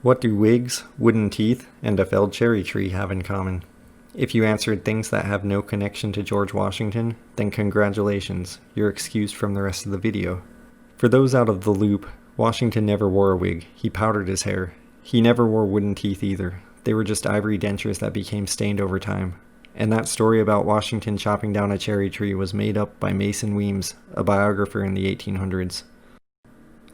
What do wigs, wooden teeth, and a felled cherry tree have in common? If you answered things that have no connection to George Washington, then congratulations, you're excused from the rest of the video. For those out of the loop, Washington never wore a wig, he powdered his hair. He never wore wooden teeth either, they were just ivory dentures that became stained over time. And that story about Washington chopping down a cherry tree was made up by Mason Weems, a biographer in the 1800s.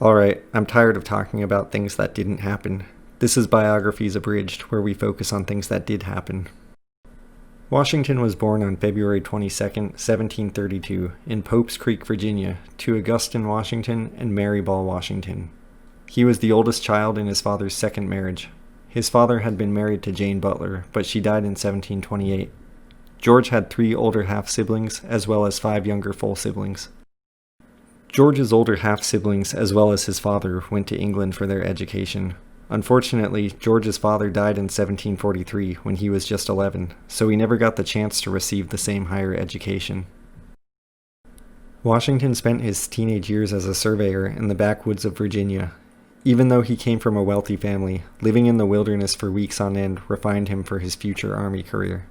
Alright, I'm tired of talking about things that didn't happen. This is Biographies Abridged, where we focus on things that did happen. Washington was born on February 22, 1732, in Pope's Creek, Virginia, to Augustine Washington and Mary Ball Washington. He was the oldest child in his father's second marriage. His father had been married to Jane Butler, but she died in 1728. George had 3 older half-siblings, as well as 5 younger full siblings. George's older half-siblings, as well as his father, went to England for their education. Unfortunately, George's father died in 1743 when he was just 11, so he never got the chance to receive the same higher education. Washington spent his teenage years as a surveyor in the backwoods of Virginia. Even though he came from a wealthy family, living in the wilderness for weeks on end refined him for his future army career.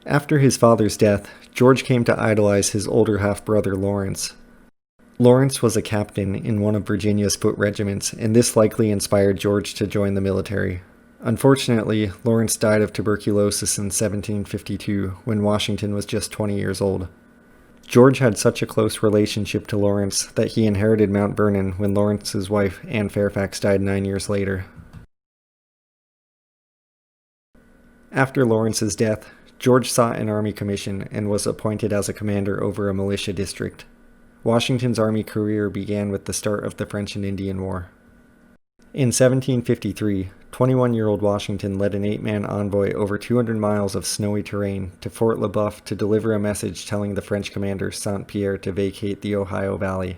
After his father's death, George came to idolize his older half-brother Lawrence. Lawrence was a captain in one of Virginia's foot regiments, and this likely inspired George to join the military. Unfortunately, Lawrence died of tuberculosis in 1752, when Washington was just 20 years old. George had such a close relationship to Lawrence that he inherited Mount Vernon when Lawrence's wife, Anne Fairfax, died 9 years later. After Lawrence's death, George sought an army commission and was appointed as a commander over a militia district. Washington's army career began with the start of the French and Indian War. In 1753, 21-year-old Washington led an 8-man envoy over 200 miles of snowy terrain to Fort Le Boeuf to deliver a message telling the French commander Saint-Pierre to vacate the Ohio Valley.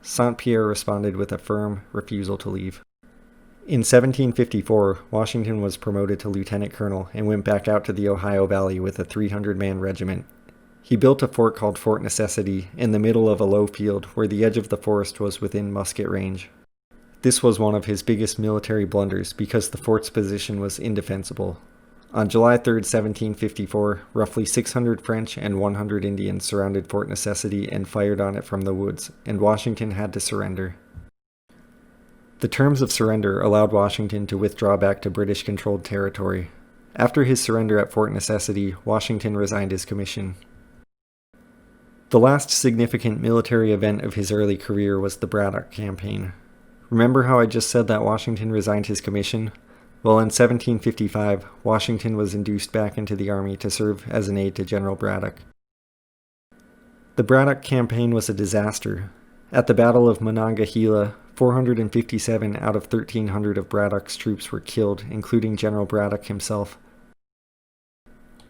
Saint-Pierre responded with a firm refusal to leave. In 1754, Washington was promoted to lieutenant colonel and went back out to the Ohio Valley with a 300-man regiment. He built a fort called Fort Necessity in the middle of a low field where the edge of the forest was within musket range. This was one of his biggest military blunders because the fort's position was indefensible. On July 3, 1754, roughly 600 French and 100 Indians surrounded Fort Necessity and fired on it from the woods, and Washington had to surrender. The terms of surrender allowed Washington to withdraw back to British-controlled territory. After his surrender at Fort Necessity, Washington resigned his commission. The last significant military event of his early career was the Braddock Campaign. Remember how I just said that Washington resigned his commission? Well, in 1755, Washington was induced back into the army to serve as an aide to General Braddock. The Braddock Campaign was a disaster. At the Battle of Monongahela, 457 out of 1,300 of Braddock's troops were killed, including General Braddock himself.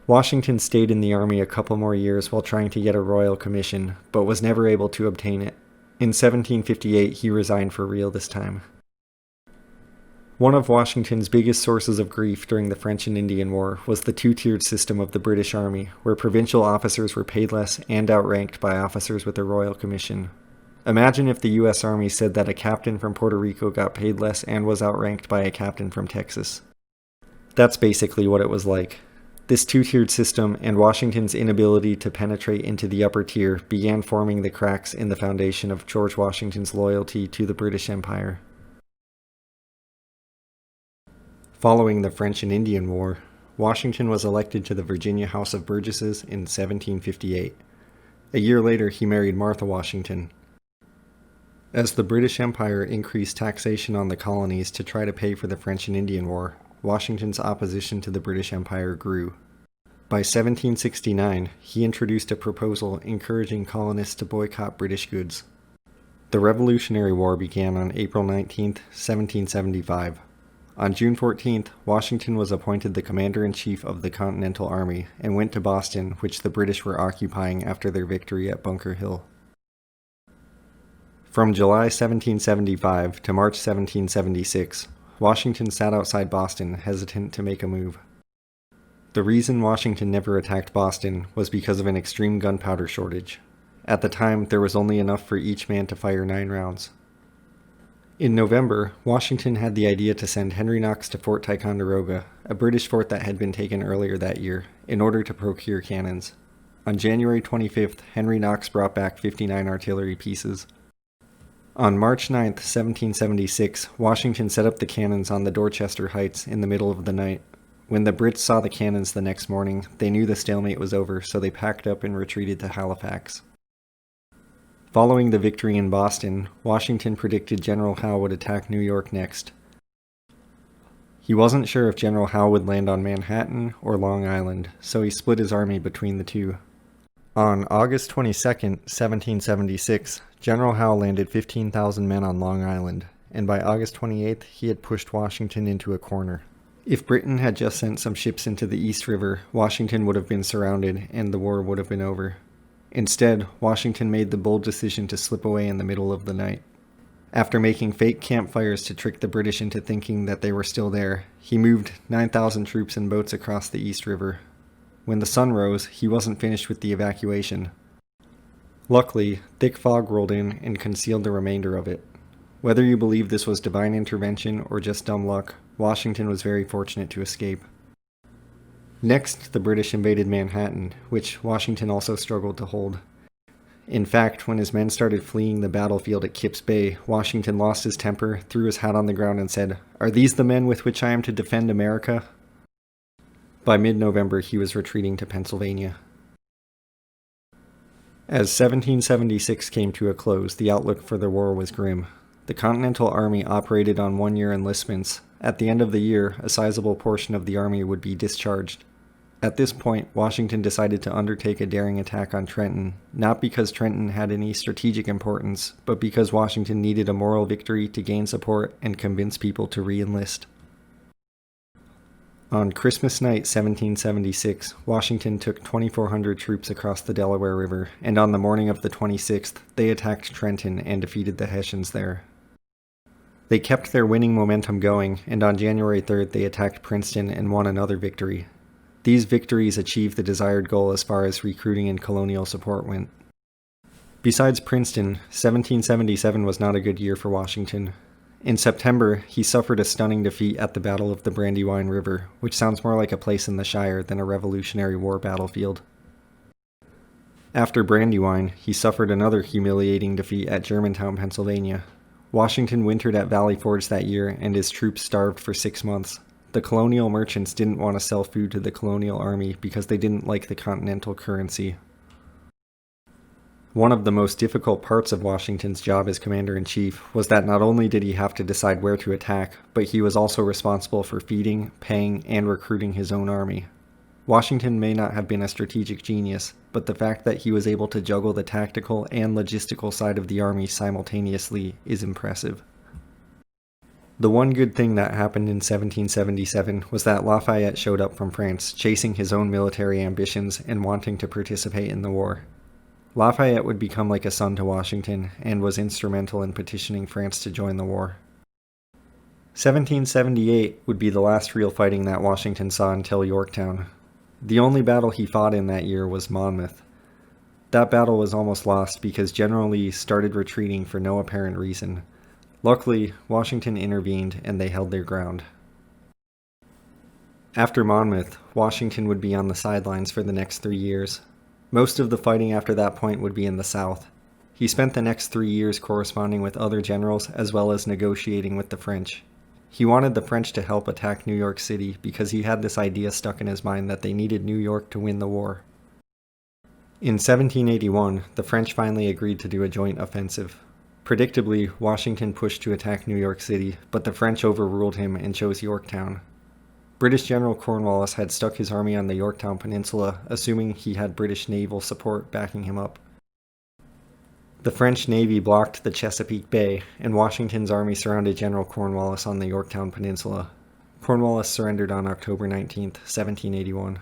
Washington stayed in the army a couple more years while trying to get a royal commission, but was never able to obtain it. In 1758, he resigned for real this time. One of Washington's biggest sources of grief during the French and Indian War was the two-tiered system of the British Army, where provincial officers were paid less and outranked by officers with a royal commission. Imagine if the U.S. Army said that a captain from Puerto Rico got paid less and was outranked by a captain from Texas. That's basically what it was like. This two-tiered system and Washington's inability to penetrate into the upper tier began forming the cracks in the foundation of George Washington's loyalty to the British Empire. Following the French and Indian War, Washington was elected to the Virginia House of Burgesses in 1758. A year later, he married Martha Washington. As the British Empire increased taxation on the colonies to try to pay for the French and Indian War, Washington's opposition to the British Empire grew. By 1769, he introduced a proposal encouraging colonists to boycott British goods. The Revolutionary War began on April 19, 1775. On June 14th, Washington was appointed the Commander-in-Chief of the Continental Army and went to Boston, which the British were occupying after their victory at Bunker Hill. From July 1775 to March 1776, Washington sat outside Boston, hesitant to make a move. The reason Washington never attacked Boston was because of an extreme gunpowder shortage. At the time, there was only enough for each man to fire 9 rounds. In November, Washington had the idea to send Henry Knox to Fort Ticonderoga, a British fort that had been taken earlier that year, in order to procure cannons. On January 25th, Henry Knox brought back 59 artillery pieces. On March 9, 1776, Washington set up the cannons on the Dorchester Heights in the middle of the night. When the Brits saw the cannons the next morning, they knew the stalemate was over, so they packed up and retreated to Halifax. Following the victory in Boston, Washington predicted General Howe would attack New York next. He wasn't sure if General Howe would land on Manhattan or Long Island, so he split his army between the two. On August 22, 1776, General Howe landed 15,000 men on Long Island, and by August 28th, he had pushed Washington into a corner. If Britain had just sent some ships into the East River, Washington would have been surrounded, and the war would have been over. Instead, Washington made the bold decision to slip away in the middle of the night. After making fake campfires to trick the British into thinking that they were still there, he moved 9,000 troops in boats across the East River. When the sun rose, he wasn't finished with the evacuation. Luckily, thick fog rolled in and concealed the remainder of it. Whether you believe this was divine intervention or just dumb luck, Washington was very fortunate to escape. Next, the British invaded Manhattan, which Washington also struggled to hold. In fact, when his men started fleeing the battlefield at Kip's Bay, Washington lost his temper, threw his hat on the ground, and said, "Are these the men with which I am to defend America?" By mid-November, he was retreating to Pennsylvania. As 1776 came to a close, the outlook for the war was grim. The Continental Army operated on one-year enlistments. At the end of the year, a sizable portion of the army would be discharged. At this point, Washington decided to undertake a daring attack on Trenton, not because Trenton had any strategic importance, but because Washington needed a moral victory to gain support and convince people to re-enlist. On Christmas night 1776, Washington took 2,400 troops across the Delaware River, and on the morning of the 26th, they attacked Trenton and defeated the Hessians there. They kept their winning momentum going, and on January 3rd they attacked Princeton and won another victory. These victories achieved the desired goal as far as recruiting and colonial support went. Besides Princeton, 1777 was not a good year for Washington. In September, he suffered a stunning defeat at the Battle of the Brandywine River, which sounds more like a place in the Shire than a Revolutionary War battlefield. After Brandywine, he suffered another humiliating defeat at Germantown, Pennsylvania. Washington wintered at Valley Forge that year, and his troops starved for 6 months. The colonial merchants didn't want to sell food to the colonial army because they didn't like the continental currency. One of the most difficult parts of Washington's job as commander-in-chief was that not only did he have to decide where to attack, but he was also responsible for feeding, paying, and recruiting his own army. Washington may not have been a strategic genius, but the fact that he was able to juggle the tactical and logistical side of the army simultaneously is impressive. The one good thing that happened in 1777 was that Lafayette showed up from France, chasing his own military ambitions and wanting to participate in the war. Lafayette would become like a son to Washington and was instrumental in petitioning France to join the war. 1778 would be the last real fighting that Washington saw until Yorktown. The only battle he fought in that year was Monmouth. That battle was almost lost because General Lee started retreating for no apparent reason. Luckily, Washington intervened and they held their ground. After Monmouth, Washington would be on the sidelines for the next 3 years. Most of the fighting after that point would be in the South. He spent the next 3 years corresponding with other generals as well as negotiating with the French. He wanted the French to help attack New York City because he had this idea stuck in his mind that they needed New York to win the war. In 1781, the French finally agreed to do a joint offensive. Predictably, Washington pushed to attack New York City, but the French overruled him and chose Yorktown. British General Cornwallis had stuck his army on the Yorktown Peninsula, assuming he had British naval support backing him up. The French Navy blocked the Chesapeake Bay, and Washington's army surrounded General Cornwallis on the Yorktown Peninsula. Cornwallis surrendered on October 19, 1781.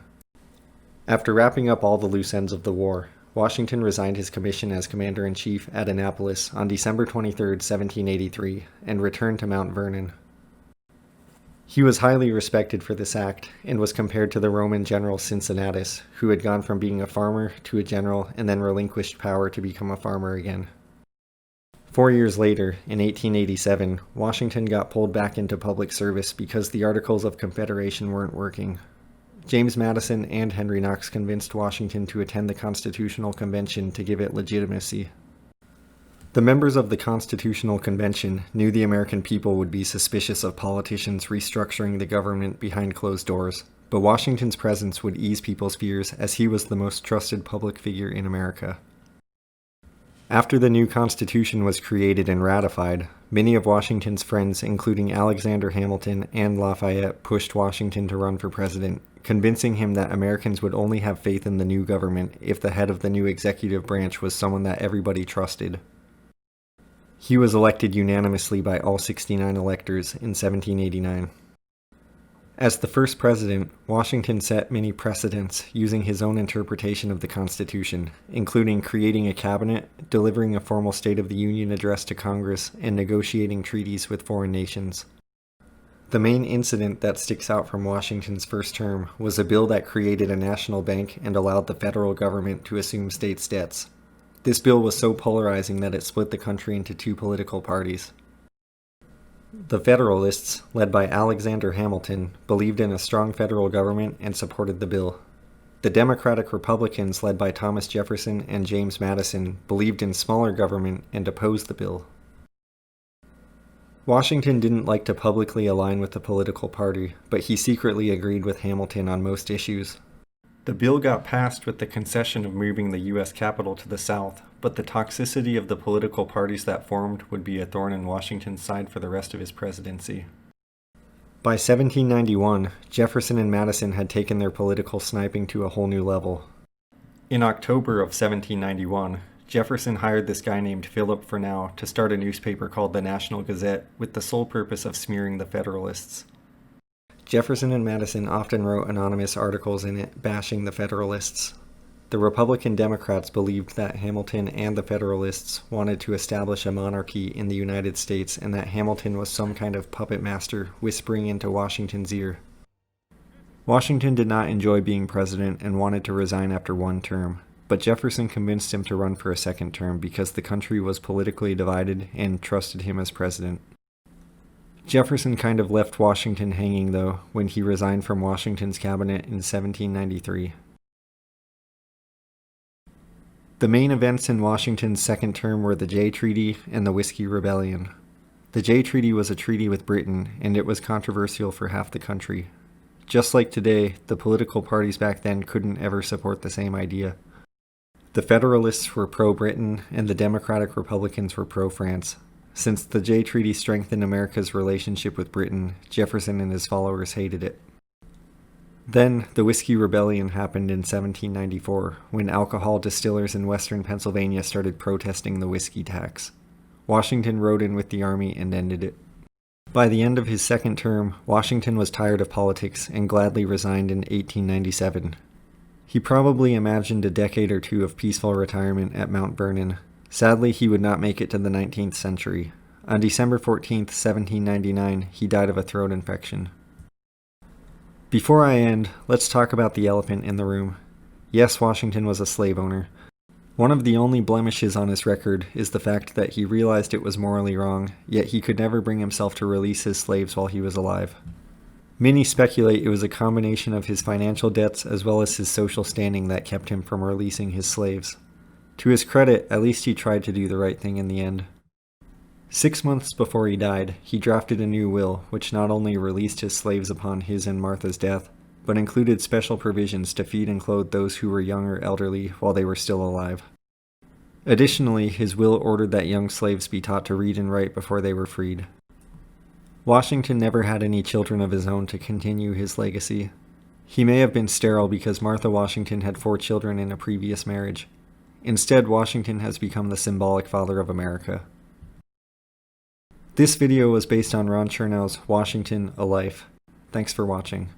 After wrapping up all the loose ends of the war, Washington resigned his commission as commander-in-chief at Annapolis on December 23, 1783, and returned to Mount Vernon. He was highly respected for this act, and was compared to the Roman general Cincinnatus, who had gone from being a farmer to a general and then relinquished power to become a farmer again. 4 years later, in 1887, Washington got pulled back into public service because the Articles of Confederation weren't working. James Madison and Henry Knox convinced Washington to attend the Constitutional Convention to give it legitimacy. The members of the Constitutional Convention knew the American people would be suspicious of politicians restructuring the government behind closed doors, but Washington's presence would ease people's fears as he was the most trusted public figure in America. After the new Constitution was created and ratified, many of Washington's friends, including Alexander Hamilton and Lafayette, pushed Washington to run for president, convincing him that Americans would only have faith in the new government if the head of the new executive branch was someone that everybody trusted. He was elected unanimously by all 69 electors in 1789. As the first president, Washington set many precedents using his own interpretation of the Constitution, including creating a cabinet, delivering a formal State of the Union address to Congress, and negotiating treaties with foreign nations. The main incident that sticks out from Washington's first term was a bill that created a national bank and allowed the federal government to assume states' debts. This bill was so polarizing that it split the country into two political parties. The Federalists, led by Alexander Hamilton, believed in a strong federal government and supported the bill. The Democratic Republicans, led by Thomas Jefferson and James Madison, believed in smaller government and opposed the bill. Washington didn't like to publicly align with the political party, but he secretly agreed with Hamilton on most issues. The bill got passed with the concession of moving the U.S. capital to the south, but the toxicity of the political parties that formed would be a thorn in Washington's side for the rest of his presidency. By 1791, Jefferson and Madison had taken their political sniping to a whole new level. In October of 1791, Jefferson hired this guy named Philip Freneau to start a newspaper called the National Gazette with the sole purpose of smearing the Federalists. Jefferson and Madison often wrote anonymous articles in it bashing the Federalists. The Republican Democrats believed that Hamilton and the Federalists wanted to establish a monarchy in the United States and that Hamilton was some kind of puppet master whispering into Washington's ear. Washington did not enjoy being president and wanted to resign after one term, but Jefferson convinced him to run for a second term because the country was politically divided and trusted him as president. Jefferson kind of left Washington hanging, though, when he resigned from Washington's cabinet in 1793. The main events in Washington's second term were the Jay Treaty and the Whiskey Rebellion. The Jay Treaty was a treaty with Britain, and it was controversial for half the country. Just like today, the political parties back then couldn't ever support the same idea. The Federalists were pro-Britain, and the Democratic Republicans were pro-France. Since the Jay Treaty strengthened America's relationship with Britain, Jefferson and his followers hated it. Then, the Whiskey Rebellion happened in 1794, when alcohol distillers in western Pennsylvania started protesting the whiskey tax. Washington rode in with the army and ended it. By the end of his second term, Washington was tired of politics and gladly resigned in 1897. He probably imagined a decade or two of peaceful retirement at Mount Vernon. Sadly, he would not make it to the 19th century. On December 14, 1799, he died of a throat infection. Before I end, let's talk about the elephant in the room. Yes, Washington was a slave owner. One of the only blemishes on his record is the fact that he realized it was morally wrong, yet he could never bring himself to release his slaves while he was alive. Many speculate it was a combination of his financial debts as well as his social standing that kept him from releasing his slaves. To his credit, at least he tried to do the right thing in the end. 6 months before he died, he drafted a new will, which not only released his slaves upon his and Martha's death, but included special provisions to feed and clothe those who were young or elderly while they were still alive. Additionally, his will ordered that young slaves be taught to read and write before they were freed. Washington never had any children of his own to continue his legacy. He may have been sterile because Martha Washington had 4 children in a previous marriage. Instead, Washington has become the symbolic father of America. This video was based on Ron Chernow's Washington, A Life. Thanks for watching.